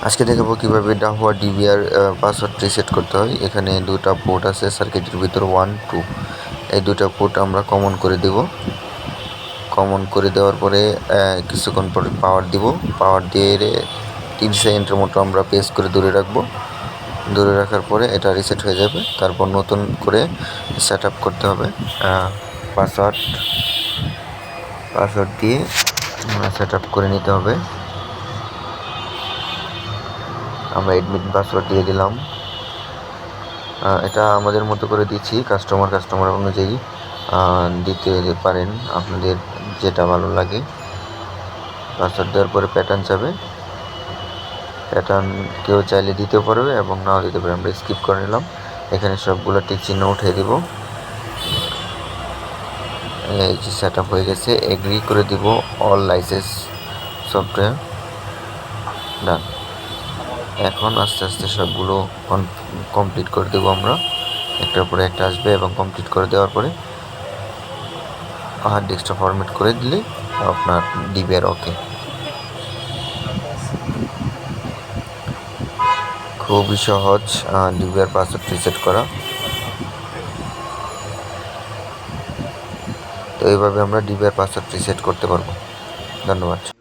আজকে দেখাবো কিভাবে ডাহুয়া ডিবিআর পাসওয়ার্ড রিসেট করতে হয়। এখানে দুটা পোর্ট আছে সার্কিটের ভিতর 1, 2। এই দুটা পোর্ট আমরা কমন করে দেব। কমন করে দেওয়ার পরে কিছুক্ষণ পরে পাওয়ার দিব। পাওয়ার দিয়ে 3 সেকেন্ডের মতো আমরা প্রেস করে দূরে রাখবো। দূরে রাখার পরে এটা রিসেট হয়ে যাবে। তারপর নতুন করে সেট আপ করতে হবে। পাসওয়ার্ড দিয়ে সেট আপ করে নিতে হবে। আমরা অ্যাডমিন পাসওয়ার্ড দিয়ে দিলাম। এটা আমাদের মতো করে দিচ্ছি, কাস্টমার অনুযায়ী দিতে পারেন, আপনাদের যেটা ভালো লাগে। পাসওয়ার্ড দেওয়ার পরে প্যাটার্ন যাবে। প্যাটার্ন কেউ চাইলে দিতে পারবে এবং নাও দিতে পারে। আমরা স্কিপ করে নিলাম। এখানে সবগুলো টিক চিহ্ন উঠিয়ে দেব। এই যে সেট আপ হয়ে গেছে। এগ্রি করে দিব অল লাইসেন্স সফটওয়্যার। ডান। এখন আস্তে আস্তে সবগুলো কমপ্লিট করে দেবো আমরা। একটার পরে একটা আসবে এবং কমপ্লিট করে দেওয়ার পরে হার্ড ডিস্কটা ফরম্যাট করে দিলে আপনার ডিবিআর ওকে। খুবই সহজ ডিবিআর পাসওয়ার্ড রিসেট করা। তো এইভাবে আমরা ডিবিআর পাসওয়ার্ড রিসেট করতে পারবো। ধন্যবাদ।